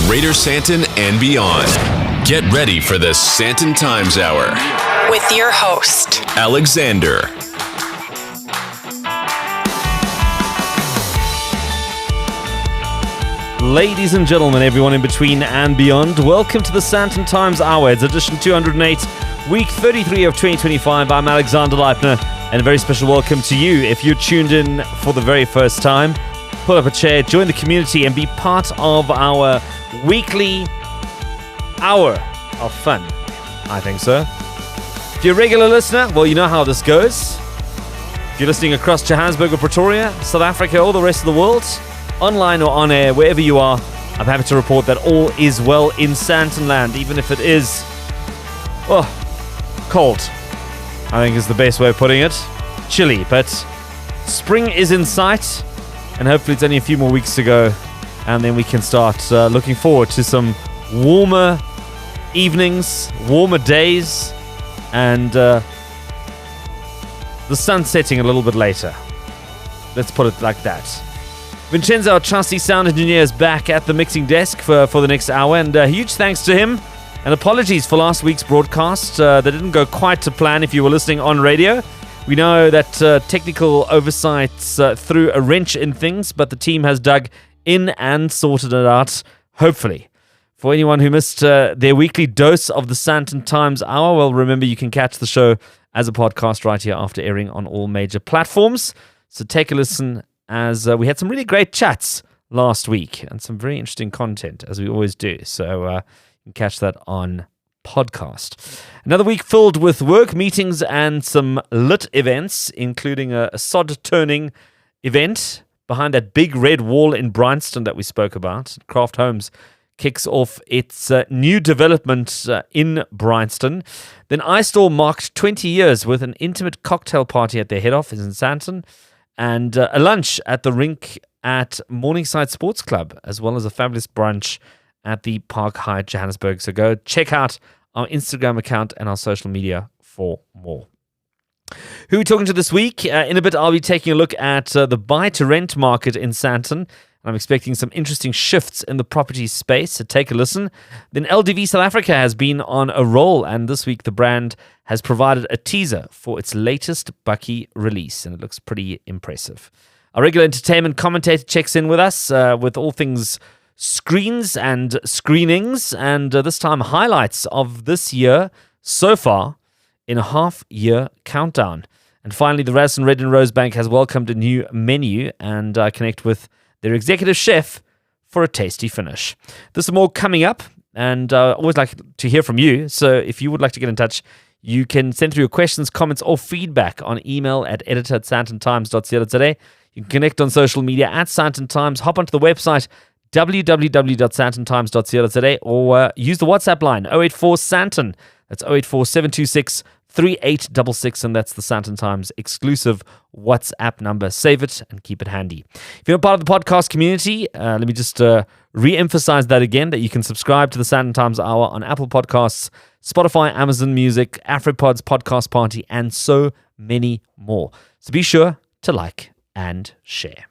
Greater Sandton and beyond. Get ready for the Sandton Times Hour with your host, Alexander. Ladies and gentlemen, everyone in between and beyond, welcome to the Sandton Times Hour. It's edition 208, week 33 of 2025. I'm Alexander Leipner, and a very special welcome to you if you're tuned in for the very first time. Pull up a chair, join the community, and be part of our weekly hour of fun. I think so. If you're a regular listener, well, you know how this goes. If you're listening across Johannesburg or Pretoria, South Africa, or the rest of the world, online or on air, wherever you are, I'm happy to report that all is well in Sandton land, even if it is, cold. I think is the best way of putting it. Chilly, but spring is in sight, and hopefully it's only a few more weeks to go, and then we can start looking forward to some warmer evenings, warmer days, and the sun setting a little bit later. Let's put it like that. Vincenzo, our trusty sound engineer, is back at the mixing desk for the next hour, and huge thanks to him. And apologies for last week's broadcast. That didn't go quite to plan if you were listening on radio. We know that technical oversights threw a wrench in things, but the team has dug in and sorted it out, hopefully. For anyone who missed their weekly dose of the Sandton Times Hour, well, remember you can catch the show as a podcast right here after airing on all major platforms. So take a listen, as we had some really great chats last week and some very interesting content, as we always do. So you can catch that on podcast. Another week filled with work, meetings, and some lit events, including a sod turning event behind that big red wall in Bryanston that we spoke about. Craft Homes kicks off its new development in Bryanston. Then iStore marked 20 years with an intimate cocktail party at their head office in Sandton, and a lunch at the rink at Morningside Sports Club, as well as a fabulous brunch at the Park Hyatt Johannesburg. So go check out our Instagram account and our social media for more. Who are we talking to this week? In a bit, I'll be taking a look at the buy-to-rent market in Sandton. I'm expecting some interesting shifts in the property space, so take a listen. Then LDV South Africa has been on a roll, and this week the brand has provided a teaser for its latest Bucky release, and it looks pretty impressive. Our regular entertainment commentator checks in with us with all things screens and screenings, and this time highlights of this year so far in a half-year countdown. And finally, the Radisson RED Johannesburg-Rosebank has welcomed a new menu, and I connect with their executive chef for a tasty finish. There's some more coming up, and I always like to hear from you. So if you would like to get in touch, you can send through your questions, comments, or feedback on email at editor@sandtontimes.co.za. You can connect on social media at Sandton Times. Hop onto the website www.sandtontimes.co.za, or use the WhatsApp line 084 Sandton. That's 084 726 3866, and that's the Sandton Times exclusive WhatsApp number. Save it and keep it handy. If you're not part of the podcast community, let me just re-emphasize that again, that you can subscribe to the Sandton Times Hour on Apple Podcasts, Spotify, Amazon Music, AfriPod's Podcast Party, and so many more. So be sure to like and share.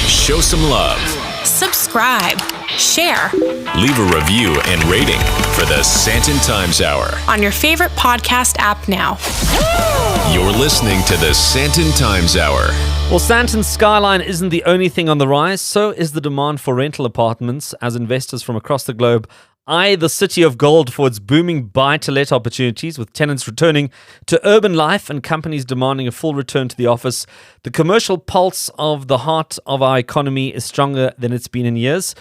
Show some love. subscribe, share, Leave a review and rating for the Sandton Times Hour on your favorite podcast app now. You're listening to the Sandton Times Hour. Well, Sandton's skyline isn't the only thing on the rise, so is the demand for rental apartments as investors from across the globe eye the city of gold for its booming buy-to-let opportunities, with tenants returning to urban life and companies demanding a full return to the office. The commercial pulse of the heart of our economy is stronger than it's been in years.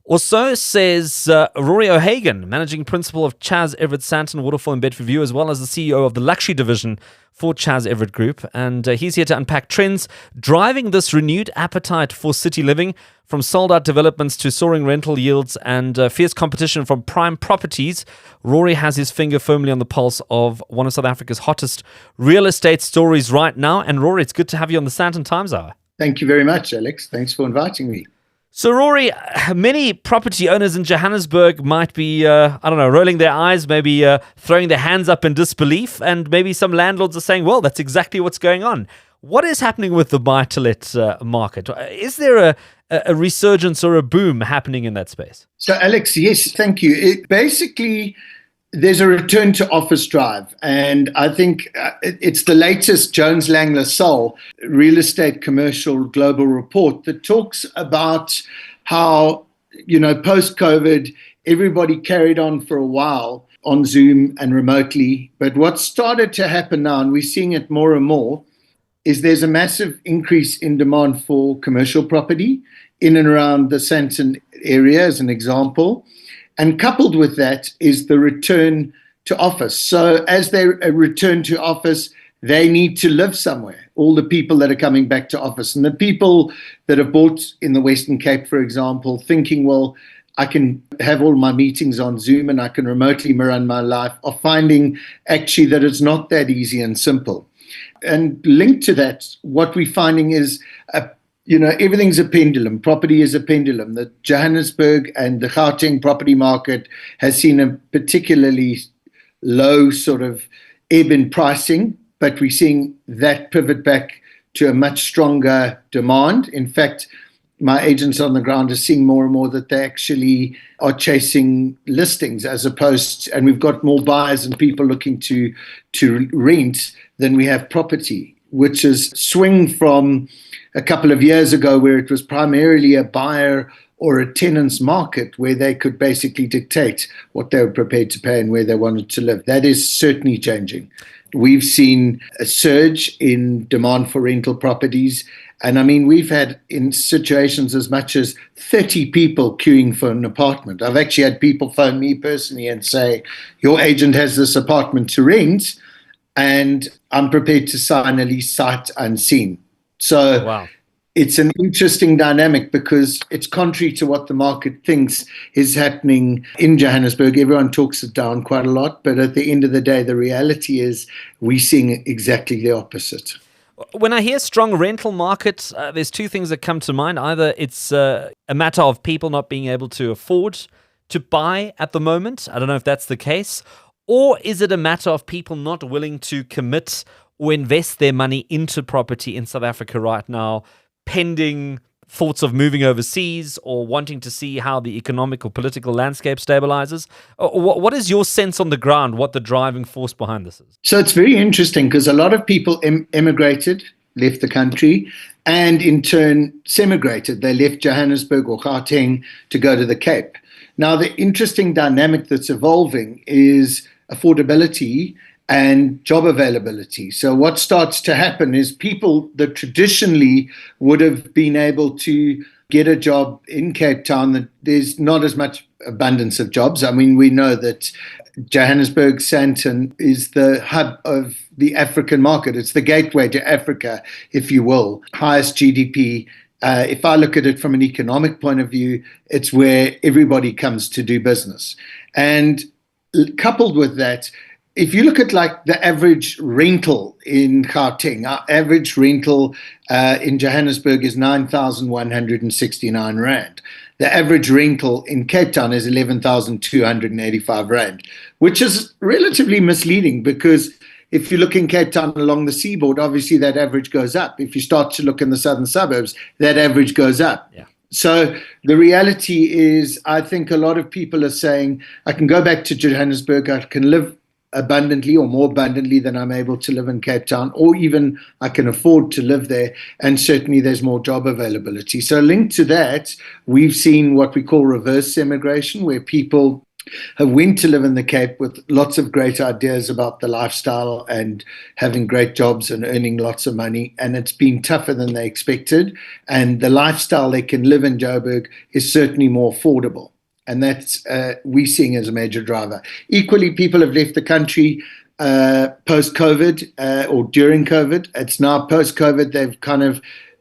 Or so says Rory O'Hagan, managing principal of Chas Everitt Sandton, Waterfall and Bedfordview, as well as the CEO of the luxury division for Chas Everitt Group. And he's here to unpack trends driving this renewed appetite for city living, from sold-out developments to soaring rental yields and fierce competition from prime properties. Rory has his finger firmly on the pulse of one of South Africa's hottest real estate stories right now. And Rory, it's good to have you on the Sandton Times Hour. Thank you very much, Alex. Thanks for inviting me. So, Rory, many property owners in Johannesburg might be, rolling their eyes, maybe throwing their hands up in disbelief, and maybe some landlords are saying, well, that's exactly what's going on. What is happening with the buy-to-let market? Is there a resurgence or a boom happening in that space? So, Alex, yes, thank you. Basically, there's a return to office drive. And I think it's the latest Jones Lang LaSalle real estate commercial global report that talks about how, post-COVID, everybody carried on for a while on Zoom and remotely. But what started to happen now, and we're seeing it more and more, is there's a massive increase in demand for commercial property in and around the Sandton area, as an example. And coupled with that is the return to office. So as they return to office, they need to live somewhere, all the people that are coming back to office. And the people that have bought in the Western Cape, for example, thinking, well, I can have all my meetings on Zoom and I can remotely run my life, are finding actually that it's not that easy and simple. And linked to that, what we're finding is, everything's a pendulum. Property is a pendulum. The Johannesburg and the Gauteng property market has seen a particularly low sort of ebb in pricing, but we're seeing that pivot back to a much stronger demand. In fact, my agents on the ground are seeing more and more that they actually are chasing listings and we've got more buyers and people looking to rent than we have property, which is swing from a couple of years ago where it was primarily a buyer or a tenant's market where they could basically dictate what they were prepared to pay and where they wanted to live. That is certainly changing. We've seen a surge in demand for rental properties. And I mean, we've had in situations as much as 30 people queuing for an apartment. I've actually had people phone me personally and say, your agent has this apartment to rent and I'm prepared to sign a lease sight unseen. So wow. It's an interesting dynamic because it's contrary to what the market thinks is happening in Johannesburg. Everyone talks it down quite a lot, but at the end of the day, the reality is we're seeing exactly the opposite. When I hear strong rental market, there's two things that come to mind. Either it's a matter of people not being able to afford to buy at the moment. I don't know if that's the case. Or is it a matter of people not willing to commit or invest their money into property in South Africa right now, pending thoughts of moving overseas or wanting to see how the economic or political landscape stabilizes? What is your sense on the ground, what the driving force behind this is? So it's very interesting because a lot of people emigrated, left the country, and in turn semigrated. They left Johannesburg or Gauteng to go to the Cape. Now, the interesting dynamic that's evolving is affordability and job availability. So what starts to happen is people that traditionally would have been able to get a job in Cape Town, that there's not as much abundance of jobs. I mean, we know that Johannesburg, Sandton is the hub of the African market. It's the gateway to Africa, if you will. Highest GDP. If I look at it from an economic point of view, it's where everybody comes to do business. And coupled with that, if you look at like the average rental in Gauteng, our average rental in Johannesburg is 9,169 Rand. The average rental in Cape Town is 11,285 Rand, which is relatively misleading because if you look in Cape Town along the seaboard, obviously that average goes up. If you start to look in the southern suburbs, that average goes up. Yeah. So the reality is, I think a lot of people are saying, I can go back to Johannesburg, I can live abundantly or more abundantly than I'm able to live in Cape Town, or even I can afford to live there, and certainly there's more job availability. So linked to that, we've seen what we call reverse immigration, where people have went to live in the Cape with lots of great ideas about the lifestyle and having great jobs and earning lots of money, and it's been tougher than they expected, and the lifestyle they can live in Joburg is certainly more affordable. And that's we're seeing as a major driver. Equally, people have left the country post-COVID or during COVID. It's now post-COVID.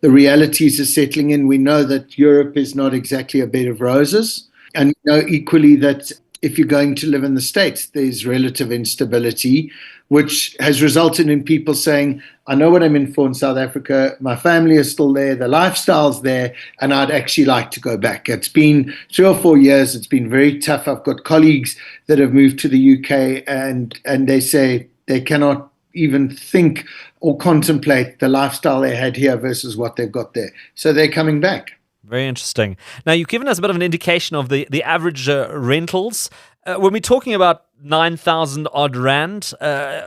The realities are settling in. We know that Europe is not exactly a bed of roses. And we know equally that if you're going to live in the States, there's relative instability, which has resulted in people saying, I know what I'm in for in South Africa, my family is still there, the lifestyle's there, and I'd actually like to go back. It's been 3 or 4 years, it's been very tough. I've got colleagues that have moved to the UK and they say they cannot even think or contemplate the lifestyle they had here versus what they've got there. So they're coming back. Very interesting. Now, you've given us a bit of an indication of the average rentals. When we're talking about 9,000 odd rand,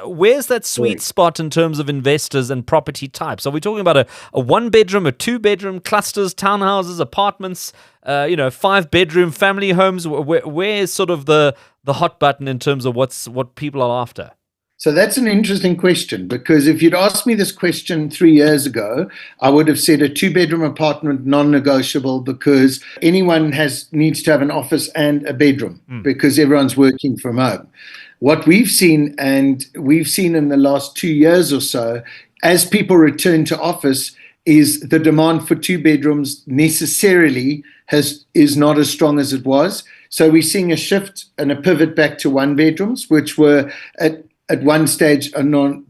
where's that sweet spot in terms of investors and property types? Are we talking about a one-bedroom, a two-bedroom, clusters, townhouses, apartments, 5-bedroom family homes? Where's sort of the hot button in terms of what people are after? So that's an interesting question, because if you'd asked me this question 3 years ago, I would have said a 2-bedroom apartment, non-negotiable, because anyone needs to have an office and a bedroom because everyone's working from home. What we've seen in the last 2 years or so, as people return to office, is the demand for 2 bedrooms necessarily is not as strong as it was. So we're seeing a shift and a pivot back to 1 bedrooms, which were at one stage,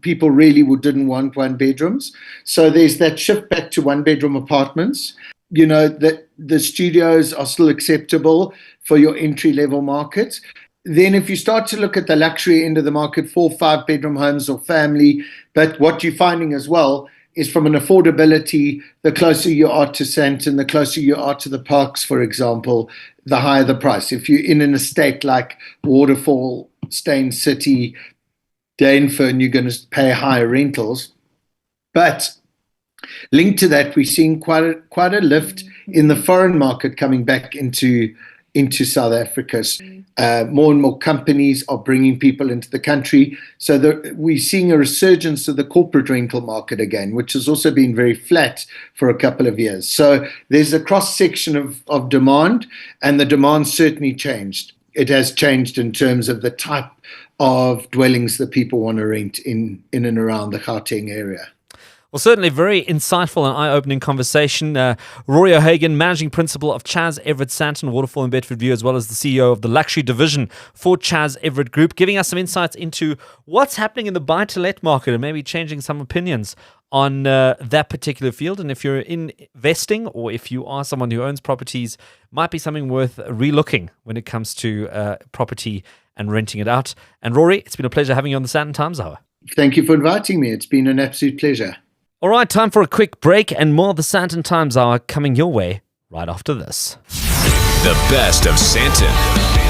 people really didn't want 1 bedrooms. So there's that shift back to 1-bedroom apartments. That the studios are still acceptable for your entry-level market. Then if you start to look at the luxury end of the market, 4-5-bedroom homes or family, but what you're finding as well is from an affordability, the closer you are to Sandton, the closer you are to the parks, for example, the higher the price. If you're in an estate like Waterfall, Stain City, Dainfern, you're going to pay higher rentals. But linked to that, we're seeing quite a lift in the foreign market coming back into South Africa. More and more companies are bringing people into the country. So we're seeing a resurgence of the corporate rental market again, which has also been very flat for a couple of years. So there's a cross-section of demand, and the demand certainly changed. It has changed in terms of the type of dwellings that people want to rent in and around the Gauteng area. Well, certainly very insightful and eye-opening conversation. Rory O'Hagan, Managing Principal of Chas Everitt Sandton, Waterfall in Bedfordview, as well as the CEO of the Luxury Division for Chas Everitt Group, giving us some insights into what's happening in the buy-to-let market and maybe changing some opinions on that particular field. And if you're investing, or if you are someone who owns properties, might be something worth relooking when it comes to property and renting it out. And Rory, it's been a pleasure having you on the Sandton Times Hour. Thank you for inviting me. It's been an absolute pleasure. All right, time for a quick break, and more of the Sandton Times Hour coming your way right after this. The best of Sandton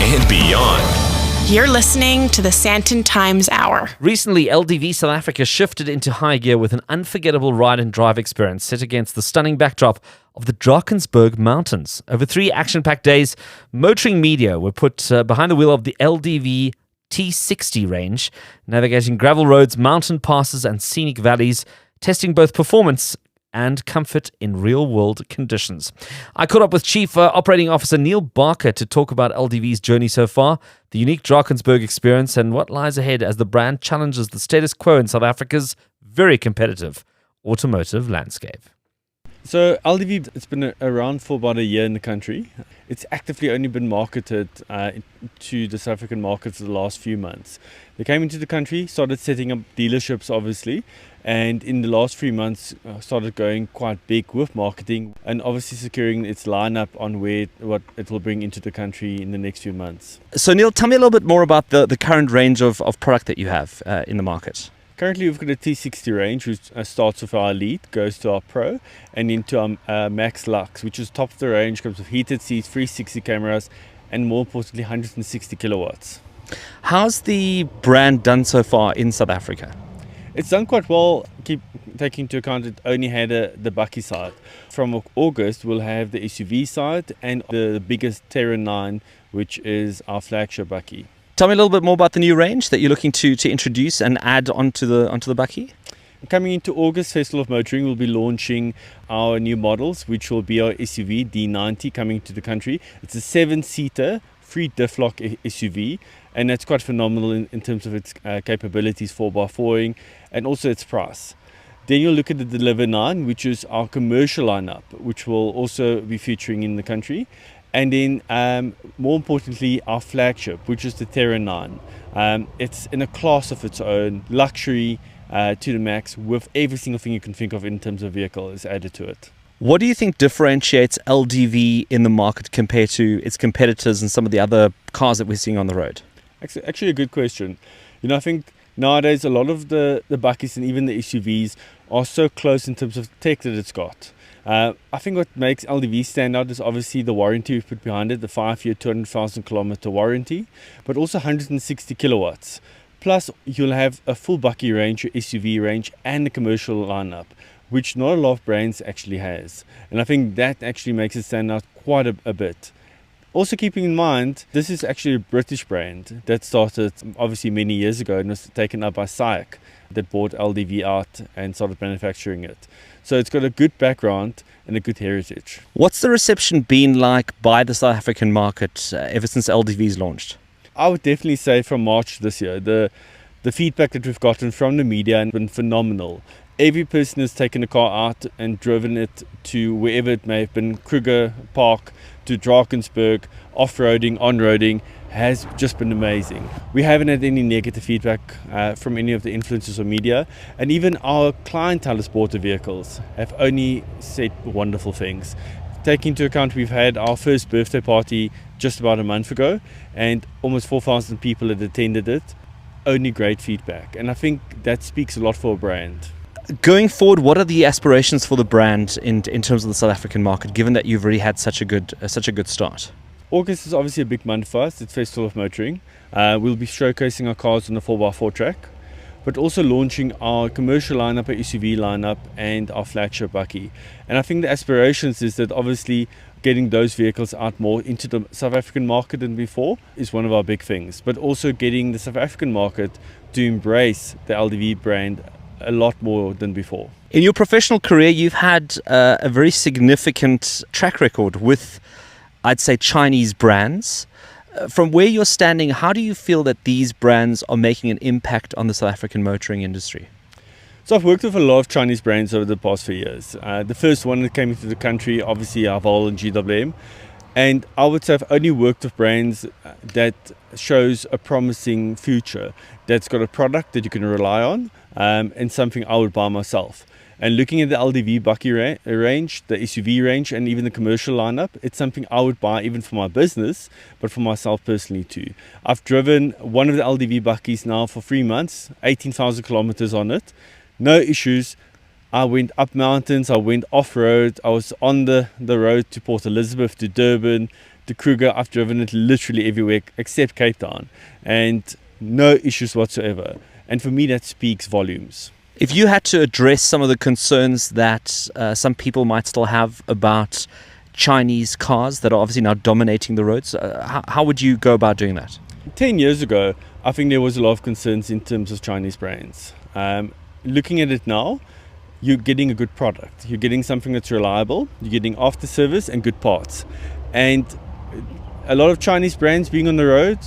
and beyond. You're listening to the Sandton Times Hour. Recently, LDV South Africa shifted into high gear with an unforgettable ride and drive experience set against the stunning backdrop of the Drakensberg Mountains. Over 3 action-packed days, motoring media were put behind the wheel of the LDV T60 range, navigating gravel roads, mountain passes, and scenic valleys, testing both performance and comfort in real-world conditions. I caught up with Chief Operating Officer Neil Barker to talk about LDV's journey so far, the unique Drakensberg experience, and what lies ahead as the brand challenges the status quo in South Africa's very competitive automotive landscape. So LDV, it's been around for about a year in the country. It's actively only been marketed to the South African market for the last few months. They came into the country, started setting up dealerships obviously, and in the last 3 months started going quite big with marketing and obviously securing its lineup on what it will bring into the country in the next few months. So Neil, tell me a little bit more about the current range of product that you have in the market. Currently, we've got a T60 range, which starts with our Elite, goes to our Pro, and into our Max Lux, which is top of the range, comes with heated seats, 360 cameras, and more importantly, 160 kilowatts. How's the brand done so far in South Africa? It's done quite well, keep taking into account it only had the Bakkie side. From August, we'll have the SUV side and the biggest Terra 9, which is our flagship Bakkie. Tell me a little bit more about the new range that you're looking to introduce and add onto the Bakkie. Coming into August, Festival of Motoring, we'll be launching our new models, which will be our SUV D90 coming to the country. It's a 7-seater, free diff lock SUV, and that's quite phenomenal in terms of its capabilities, 4x4ing, and also its price. Then you'll look at the Deliver 9, which is our commercial lineup, which will also be featuring in the country. And then, more importantly, our flagship, which is the Terra 9. It's in a class of its own, luxury to the max, with every single thing you can think of in terms of vehicle is added to it. What do you think differentiates LDV in the market compared to its competitors and some of the other cars that we're seeing on the road? Actually a good question. I think nowadays a lot of the Bakkies and even the SUVs are so close in terms of tech that it's got. I think what makes LDV stand out is obviously the warranty we've put behind it, the 5-year, 200,000 kilometer warranty, but also 160 kilowatts. Plus, you'll have a full bucky range, your SUV range, and a commercial lineup, which not a lot of brands actually has. And I think that actually makes it stand out quite a bit. Also keeping in mind, this is actually a British brand that started obviously many years ago and was taken up by SAIC that bought LDV out and started manufacturing it. So it's got a good background and a good heritage. What's the reception been like by the South African market ever since LDV's launched? I would definitely say from March this year, the feedback that we've gotten from the media has been phenomenal. Every person has taken a car out and driven it to wherever it may have been, Kruger Park to Drakensberg, off-roading, on-roading, has just been amazing. We haven't had any negative feedback from any of the influencers or media, and even our clientele has bought the vehicles have only said wonderful things. Taking into account we've had our first birthday party just about a month ago, and almost 4,000 people had attended it. Only great feedback, and I think that speaks a lot for a brand. Going forward, what are the aspirations for the brand in terms of the South African market, given that you've already had such a good start? August is obviously a big month for us. It's Festival of Motoring. We'll be showcasing our cars on the 4x4 track, but also launching our commercial lineup, our SUV lineup, and our flagship bucky. And I think the aspirations is that obviously getting those vehicles out more into the South African market than before is one of our big things, but also getting the South African market to embrace the LDV brand a lot more than before. In your professional career, you've had a very significant track record with, I'd say, Chinese brands. From where you're standing, how do you feel that these brands are making an impact on the South African motoring industry? So I've worked with a lot of Chinese brands over the past few years. The first one that came into the country, obviously, Waterfall and GWM. And I would say I've only worked with brands that shows a promising future, that's got a product that you can rely on, and something I would buy myself. And looking at the LDV bucky range, the SUV range, and even the commercial lineup, it's something I would buy even for my business, but for myself personally too. I've driven one of the LDV buckies now for 3 months, 18,000 kilometers on it. No issues. I went up mountains, I went off-road, I was on the road to Port Elizabeth, to Durban, to Kruger. I've driven it literally everywhere except Cape Town, and no issues whatsoever. And for me, that speaks volumes. If you had to address some of the concerns that some people might still have about Chinese cars that are obviously now dominating the roads, how would you go about doing that? 10 years ago, I think there was a lot of concerns in terms of Chinese brands. Looking at it now, you're getting a good product. You're getting something that's reliable. You're getting after service and good parts. And a lot of Chinese brands being on the road,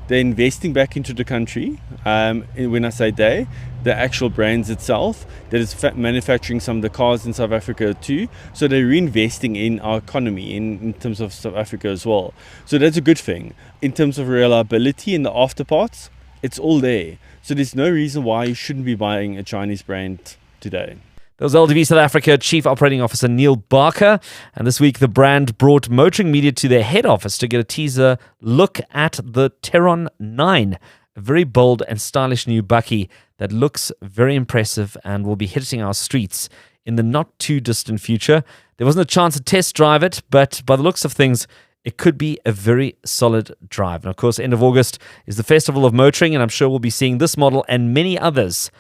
they're investing back into the country. When I say they, the actual brands itself, that is manufacturing some of the cars in South Africa too. So they're reinvesting in our economy in terms of South Africa as well. So that's a good thing. In terms of reliability and the after parts, it's all there. So there's no reason why you shouldn't be buying a Chinese brand today. That was LDV South Africa Chief Operating Officer Neil Barker. And this week, the brand brought motoring media to their head office to get a teaser look at the Terron 9, a very bold and stylish new bucky that looks very impressive and will be hitting our streets in the not too distant future. There wasn't a chance to test drive it, but by the looks of things, it could be a very solid drive. And of course, end of August is the Festival of Motoring, and I'm sure we'll be seeing this model and many others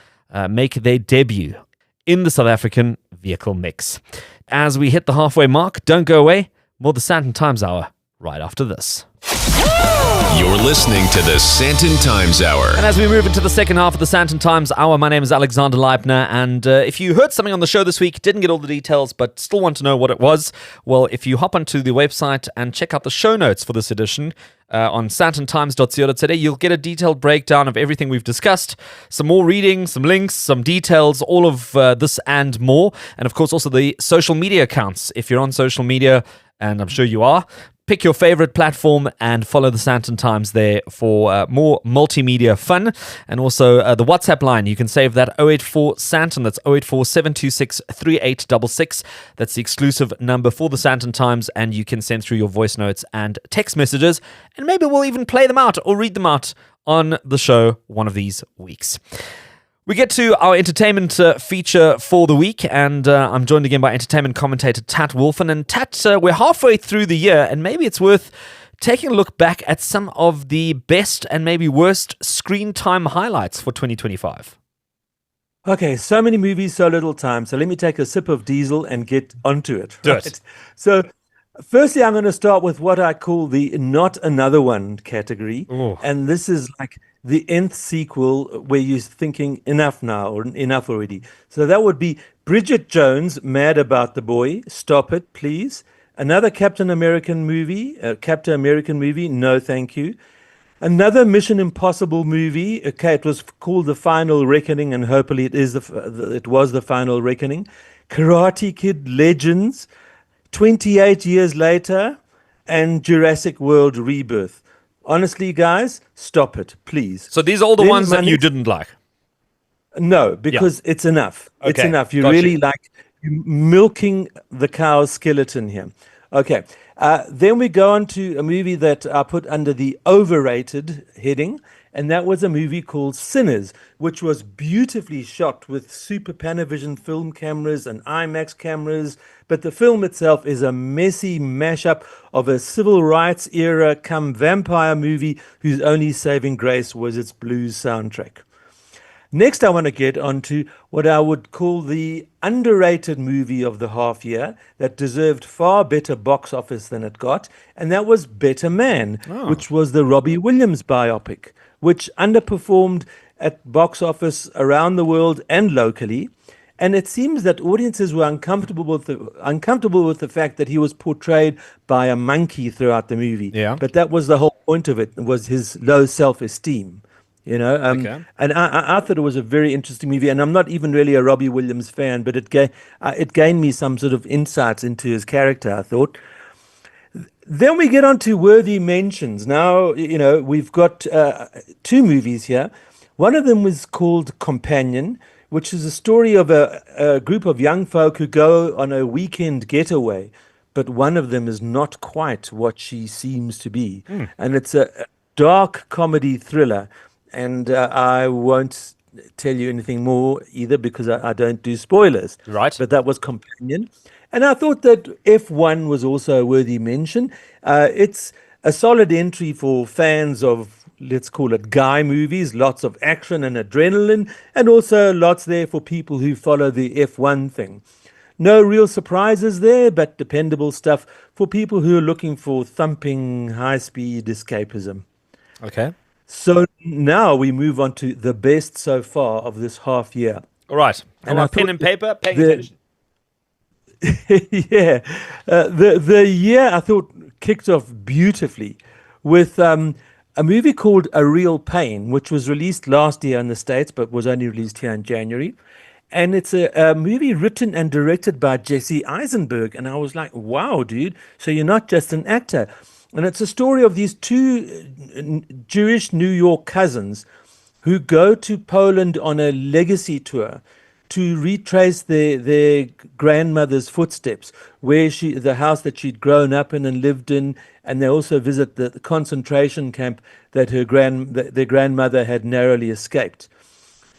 make their debut in the South African vehicle mix. As we hit the halfway mark, don't go away. More the Sandton Times Hour right after this. You're listening to the Sandton Times Hour. And as we move into the second half of the Sandton Times Hour, my name is Alexander Leibner, and if you heard something on the show this week, didn't get all the details, but still want to know what it was, well, if you hop onto the website and check out the show notes for this edition on sandtontimes.co.za, you'll get a detailed breakdown of everything we've discussed, some more reading, some links, some details, all of this and more, and of course also the social media accounts. If you're on social media, and I'm sure you are, pick your favorite platform and follow the Sandton Times there for more multimedia fun. And also the WhatsApp line, you can save that 084 Sandton. That's 084 726 3866. That's the exclusive number for the Sandton Times, and you can send through your voice notes and text messages, and maybe we'll even play them out or read them out on the show one of these weeks. We get to our entertainment feature for the week, and I'm joined again by entertainment commentator Tat Wolfen. And Tat, we're halfway through the year, and maybe it's worth taking a look back at some of the best and maybe worst screen time highlights for 2025. Okay, so many movies, so little time. So let me take a sip of diesel and get onto it. Do it. So firstly, I'm going to start with what I call the not another one category. Ooh. And this is like the nth sequel where you're thinking enough now or enough already. So that would be Bridget Jones, Mad About the Boy. Stop it, please. Another Captain American movie. No, thank you. Another Mission Impossible movie. Okay, it was called The Final Reckoning, and hopefully it was The Final Reckoning. Karate Kid Legends, 28 years later, and Jurassic World Rebirth. Honestly, guys, stop it, please. So these are all the ones that you didn't like? No, because it's enough. Okay, It's enough. You got really you. you're milking the cow's skeleton here. Okay. Then we go on to a movie that I put under the overrated heading, and that was a movie called Sinners, which was beautifully shot with super Panavision film cameras and IMAX cameras. But the film itself is a messy mashup of a civil rights era come vampire movie whose only saving grace was its blues soundtrack. Next, I want to get onto what I would call the underrated movie of the half year that deserved far better box office than it got, and that was Better Man, which was the Robbie Williams biopic, which underperformed at box office around the world and locally. And it seems that audiences were uncomfortable with the fact that he was portrayed by a monkey throughout the movie. Yeah. But that was the whole point of it, was his low self-esteem. Okay. And I thought it was a very interesting movie, and I'm not even really a Robbie Williams fan, but it gained me some sort of insights into his character, I thought. Then we get on to worthy mentions. Now, we've got two movies here. One of them was called Companion, which is a story of a group of young folk who go on a weekend getaway, but one of them is not quite what she seems to be. And it's a dark comedy thriller. And I won't tell you anything more either because I don't do spoilers. Right. But that was Companion. And I thought that F1 was also a worthy mention. It's a solid entry for fans of, let's call it, guy movies, lots of action and adrenaline, and also lots there for people who follow the F1 thing. No real surprises there, but dependable stuff for people who are looking for thumping, high-speed escapism. Okay. So now we move on to the best so far of this half year. All right. And I I pen thought and paper, paying the- attention. Yeah. The year I thought kicked off beautifully with a movie called A Real Pain, which was released last year in the States, but was only released here in January. And it's a movie written and directed by Jesse Eisenberg. And I was like, wow, dude, so you're not just an actor. And it's a story of these two Jewish New York cousins who go to Poland on a legacy tour to retrace their grandmother's footsteps, where the house that she'd grown up in and lived in, and they also visit the concentration camp that their grandmother had narrowly escaped.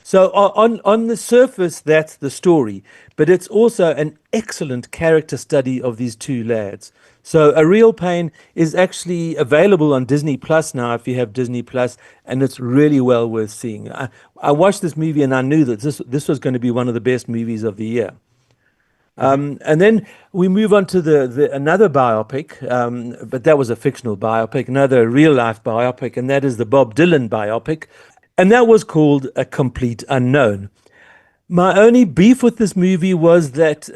So on the surface, that's the story, but it's also an excellent character study of these two lads. So A Real Pain is actually available on Disney Plus now if you have Disney Plus, and it's really well worth seeing. I watched this movie and I knew that this was going to be one of the best movies of the year. And then we move on to another biopic, but that was a fictional biopic, another real life biopic, and that is the Bob Dylan biopic. And that was called A Complete Unknown. My only beef with this movie was that,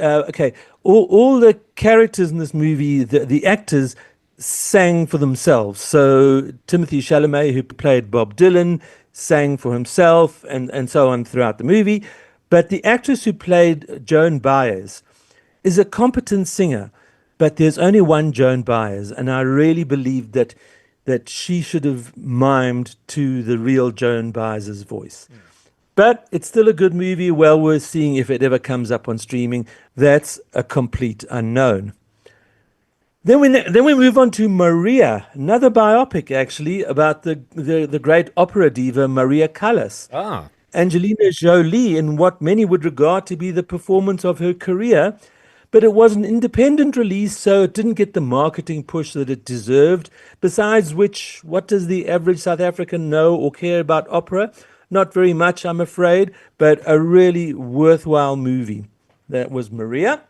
all the characters in this movie, the actors sang for themselves. So Timothy Chalamet, who played Bob Dylan, sang for himself and so on throughout the movie. But the actress who played Joan Baez is a competent singer, but there's only one Joan Baez. And I really believe that she should have mimed to the real Joan Baez's voice. But it's still a good movie, well worth seeing if it ever comes up on streaming. That's A Complete Unknown. Then we move on to Maria, another biopic actually about the great opera diva Maria Callas. Angelina Jolie in what many would regard to be the performance of her career, but it was an independent release, so it didn't get the marketing push that it deserved. Besides which, what does the average South African know or care about opera? Not very much, I'm afraid, but a really worthwhile movie. That was Maria.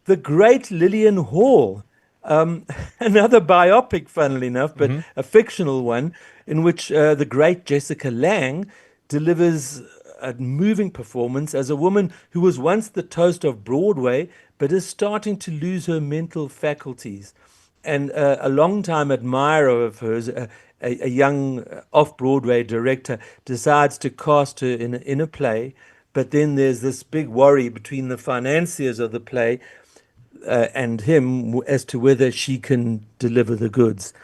The Great Lillian Hall, another biopic, funnily enough, but a fictional one, in which the great Jessica Lange delivers a moving performance as a woman who was once the toast of Broadway, but is starting to lose her mental faculties. And a long-time admirer of hers, a young off-Broadway director, decides to cast her in a play, but then there's this big worry between the financiers of the play and him as to whether she can deliver the goods.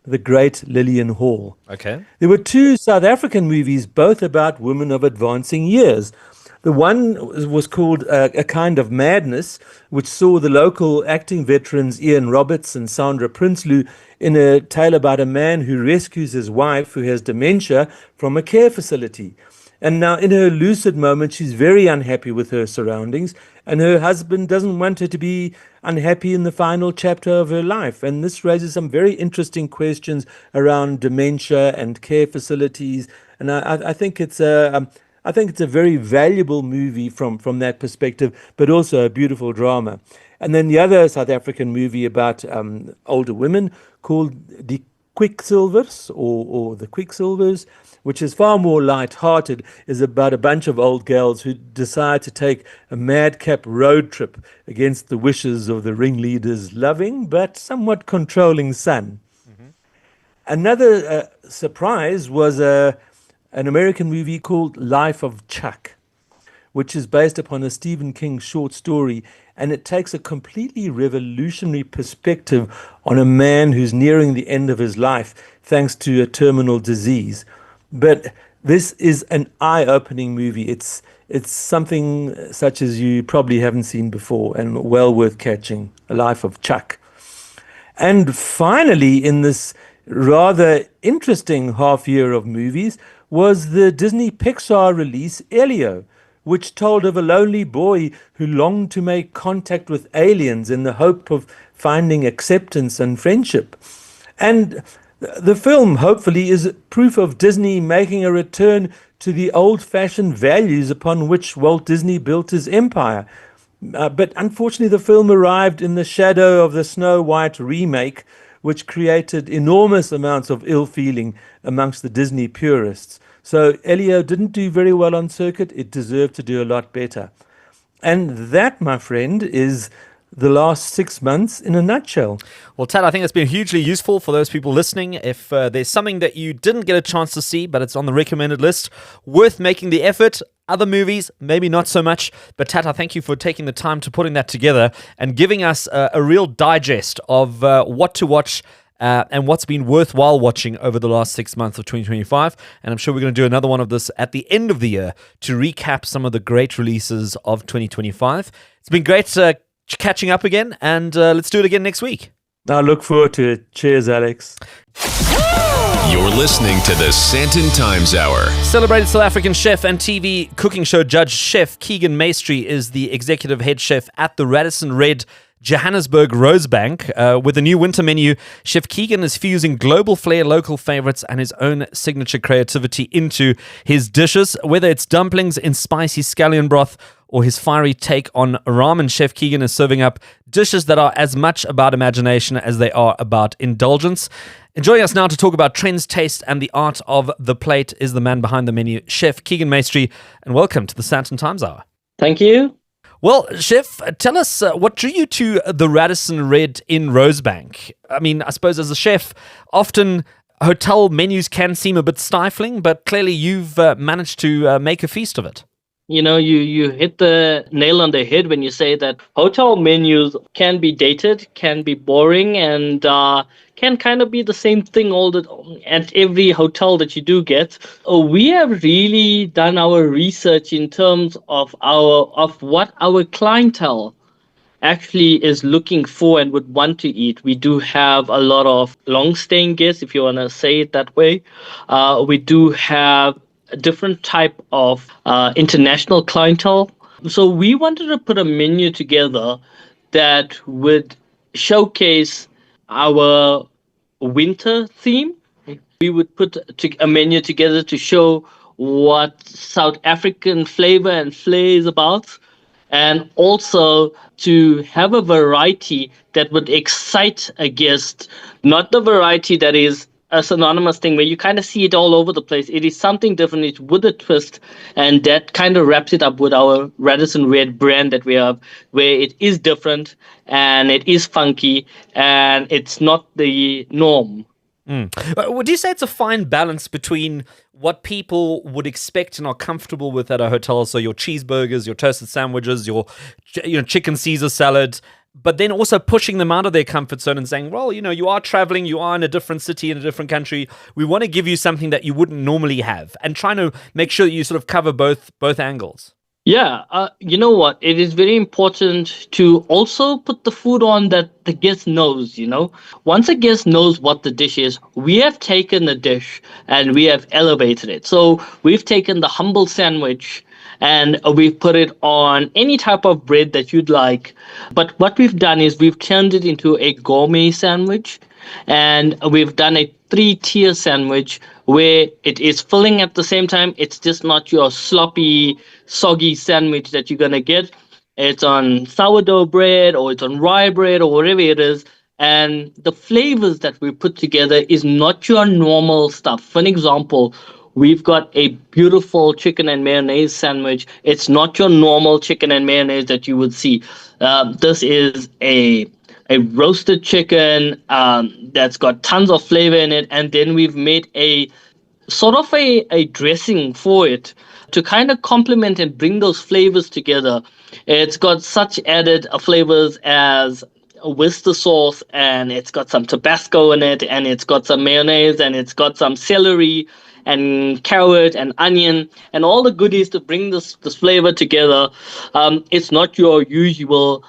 The Great Lillian Hall. Okay. There were two South African movies, both about women of advancing years. The one was called A Kind of Madness, which saw the local acting veterans Ian Roberts and Sandra Prinsloo in a tale about a man who rescues his wife, who has dementia, from a care facility. And now in her lucid moment, she's very unhappy with her surroundings, and her husband doesn't want her to be unhappy in the final chapter of her life. And this raises some very interesting questions around dementia and care facilities. And I think it's a very valuable movie from that perspective, but also a beautiful drama. And then the other South African movie about older women called Die Quicksilvers or The Quicksilvers, which is far more light-hearted, is about a bunch of old girls who decide to take a madcap road trip against the wishes of the ringleader's loving but somewhat controlling son. Another surprise was an American movie called Life of Chuck, which is based upon a Stephen King short story, and it takes a completely revolutionary perspective on a man who's nearing the end of his life thanks to a terminal disease. But this is an eye-opening movie. It's something such as you probably haven't seen before and well worth catching, A Life of Chuck. And finally, in this rather interesting half year of movies, was the Disney Pixar release Elio, which told of a lonely boy who longed to make contact with aliens in the hope of finding acceptance and friendship. And the film, hopefully, is proof of Disney making a return to the old-fashioned values upon which Walt Disney built his empire. But unfortunately, the film arrived in the shadow of the Snow White remake, which created enormous amounts of ill feeling amongst the Disney purists. So Elio didn't do very well on circuit. It deserved to do a lot better. And that, my friend, is the last 6 months in a nutshell. Well, Tat, I think it's been hugely useful for those people listening. If there's something that you didn't get a chance to see, but it's on the recommended list, worth making the effort. Other movies, maybe not so much. But Tat, I thank you for taking the time to putting that together and giving us a real digest of what to watch and what's been worthwhile watching over the last 6 months of 2025. And I'm sure we're going to do another one of this at the end of the year to recap some of the great releases of 2025. It's been great catching up again, and let's do it again next week. I look forward to it. Cheers, Alex. You're listening to the Sandton Times Hour. Celebrated South African chef and TV cooking show judge chef Keegan Maistry is the executive head chef at the Radisson RED Johannesburg-Rosebank. With a new winter menu, Chef Keegan is fusing global flair, local favorites, and his own signature creativity into his dishes. Whether it's dumplings in spicy scallion broth or his fiery take on ramen, Chef Keegan is serving up dishes that are as much about imagination as they are about indulgence. Joining us now to talk about trends, taste, and the art of the plate is the man behind the menu, Chef Keegan Maistry, and welcome to the Sandton Times Hour. Thank you. Well, Chef, tell us what drew you to the Radisson RED in Rosebank? I mean, I suppose as a chef, often hotel menus can seem a bit stifling, but clearly you've managed to make a feast of it. You know, you hit the nail on the head when you say that hotel menus can be dated, can be boring, and can kind of be the same thing at every hotel that you do get. We have really done our research in terms of what our clientele actually is looking for and would want to eat. We do have a lot of long-staying guests, if you want to say it that way. We do have a different type of international clientele. So we wanted to put a menu together that would showcase our winter theme. We would put a menu together to show what South African flavor and flair is about, and also to have a variety that would excite a guest, not the variety that is a synonymous thing where you kind of see it all over the place. It is something different, it's with a twist, and that kind of wraps it up with our Radisson RED brand that we have, where it is different and it is funky and it's not the norm. Would you say it's a fine balance between what people would expect and are comfortable with at a hotel? So your cheeseburgers, your toasted sandwiches, your chicken Caesar salad, but then also pushing them out of their comfort zone and saying, well, you are traveling, you are in a different city, in a different country. We want to give you something that you wouldn't normally have, and trying to make sure that you sort of cover both angles. Yeah, you know what? It is very important to also put the food on that the guest knows, Once a guest knows what the dish is, we have taken the dish and we have elevated it. So we've taken the humble sandwich and we've put it on any type of bread that you'd like. But what we've done is we've turned it into a gourmet sandwich, and we've done a 3-tier sandwich where it is filling at the same time. It's just not your sloppy, soggy sandwich that you're going to get. It's on sourdough bread or it's on rye bread or whatever it is. And the flavors that we put together is not your normal stuff. For an example, we've got a beautiful chicken and mayonnaise sandwich. It's not your normal chicken and mayonnaise that you would see. This is a roasted chicken that's got tons of flavor in it, and then we've made a sort of a dressing for it to kind of complement and bring those flavors together. It's got such added flavors as Worcester sauce, and it's got some Tabasco in it, and it's got some mayonnaise, and it's got some celery and carrot and onion and all the goodies to bring this flavor together. It's not your usual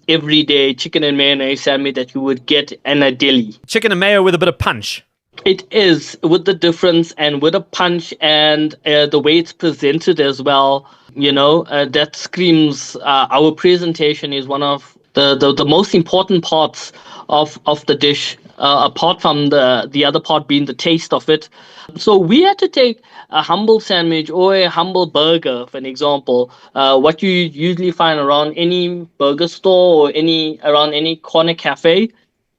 everyday chicken and mayonnaise sandwich that you would get in a deli. Chicken and mayo with a bit of punch. It is, with the difference and with a punch, and the way it's presented as well. That screams our presentation is one of the most important parts of the dish, apart from the other part being the taste of it. So we had to take a humble sandwich or a humble burger, for an example, what you usually find around any burger store or around any corner cafe,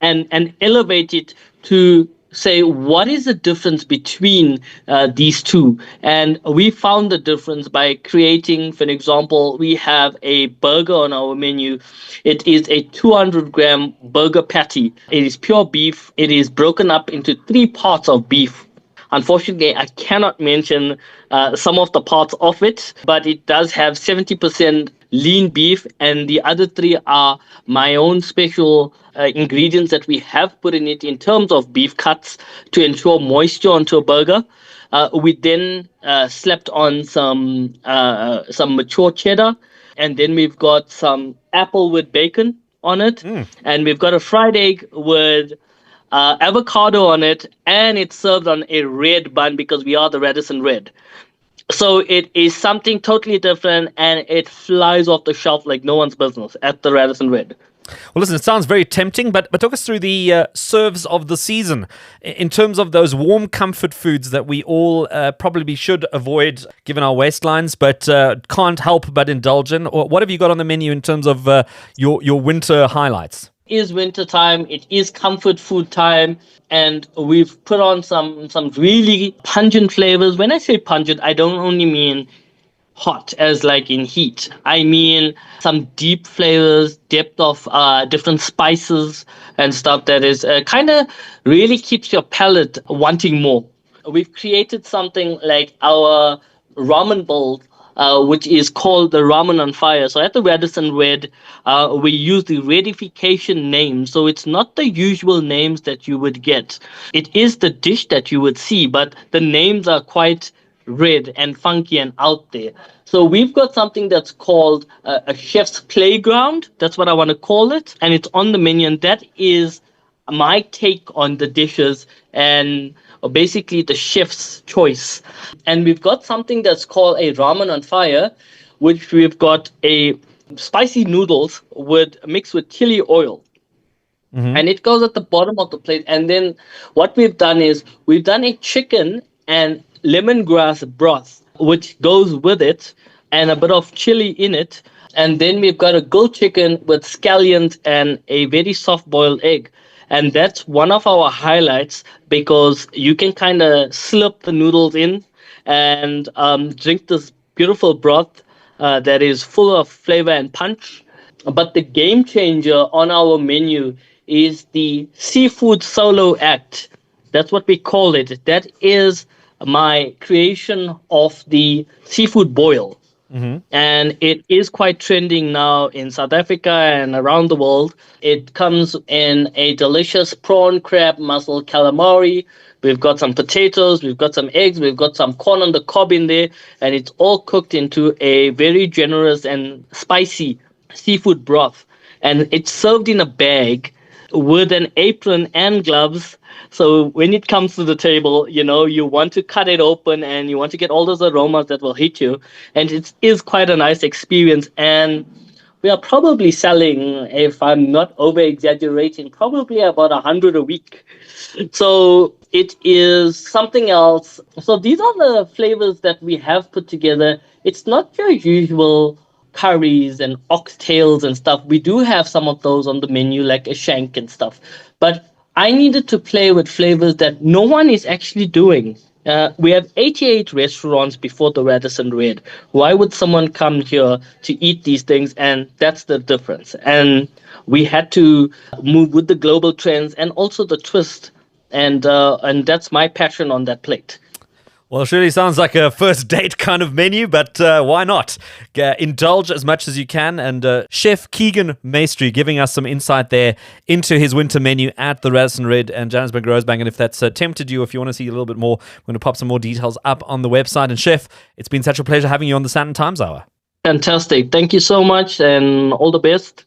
and elevate it to say, what is the difference between these two? And we found the difference by creating, for an example, we have a burger on our menu. It is a 200-gram burger patty. It is pure beef. It is broken up into 3 parts of beef. Unfortunately, I cannot mention some of the parts of it, but it does have 70% lean beef, and the other 3 are my own special ingredients that we have put in it in terms of beef cuts to ensure moisture onto a burger. We then slapped on some mature cheddar, and then we've got some apple with bacon on it, and we've got a fried egg with avocado on it, and it's served on a red bun because we are the Radisson RED. So it is something totally different, and it flies off the shelf like no one's business at the Radisson RED. Well, listen, it sounds very tempting, but talk us through the serves of the season in terms of those warm comfort foods that we all probably should avoid given our waistlines, but can't help but indulge in. Or what have you got on the menu in terms of your winter highlights? It is winter time, it is comfort food time, and we've put on some really pungent flavors. When I say pungent, I don't only mean hot as like in heat. I mean some deep flavors, depth of different spices and stuff that is kind of really keeps your palate wanting more. We've created something like our ramen bowl, which is called the Ramen on Fire. So at the Radisson RED, we use the redification names. So it's not the usual names that you would get. It is the dish that you would see, but the names are quite red and funky and out there. So we've got something that's called a chef's playground. That's what I want to call it. And it's on the menu. And that is my take on the dishes. And basically the chef's choice. And we've got something that's called a ramen on fire, which we've got a spicy noodles mixed with chili oil. And it goes at the bottom of the plate. And then what we've done is we've done a chicken and lemongrass broth, which goes with it, and a bit of chili in it. And then we've got a grilled chicken with scallions and a very soft boiled egg. And that's one of our highlights because you can kind of slip the noodles in and drink this beautiful broth that is full of flavor and punch. But the game changer on our menu is the seafood solo act. That's what we call it. That is my creation of the seafood boil. And it is quite trending now in South Africa and around the world. It comes in a delicious prawn, crab, mussel, calamari. We've got some potatoes, we've got some eggs, we've got some corn on the cob in there, and it's all cooked into a very generous and spicy seafood broth. And it's served in a bag with an apron and gloves. So when it comes to the table, you want to cut it open and you want to get all those aromas that will hit you. And it is quite a nice experience. And we are probably selling, if I'm not over-exaggerating, probably about 100 a week. So it is something else. So these are the flavors that we have put together. It's not your usual curries and oxtails and stuff. We do have some of those on the menu, like a shank and stuff. But I needed to play with flavors that no one is actually doing. We have 88 restaurants before the Radisson RED. Why would someone come here to eat these things? And that's the difference. And we had to move with the global trends and also the twist. And that's my passion on that plate. Well, it surely sounds like a first date kind of menu, but why not? Indulge as much as you can. And Chef Keegan Maistry giving us some insight there into his winter menu at the Radisson RED and Johannesburg-Rosebank. And if that's tempted you, if you want to see a little bit more, I'm going to pop some more details up on the website. And Chef, it's been such a pleasure having you on the Sandton Times Hour. Fantastic. Thank you so much and all the best.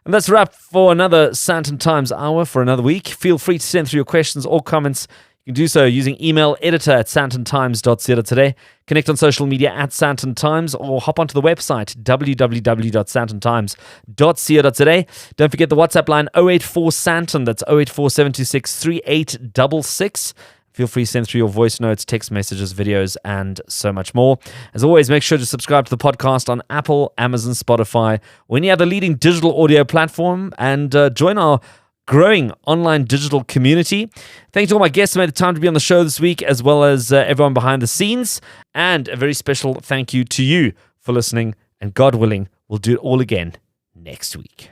And that's a wrap for another Sandton Times Hour for another week. Feel free to send through your questions or comments. You can do so using email editor@sandtontimes.co.za. Connect on social media @Sandton Times or hop onto the website www.sandtontimes.co.za. Don't forget the WhatsApp line 084 Sandton. That's 084 726 3866. Feel free to send through your voice notes, text messages, videos, and so much more. As always, make sure to subscribe to the podcast on Apple, Amazon, Spotify, or any other leading digital audio platform, and join our growing online digital community. Thanks to all my guests who made the time to be on the show this week, as well as everyone behind the scenes. And a very special thank you to you for listening. And God willing, we'll do it all again next week.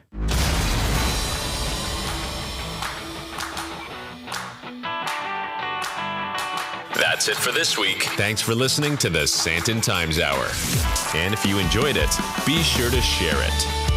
That's it for this week. Thanks for listening to the Sandton Times Hour. And if you enjoyed it, be sure to share it.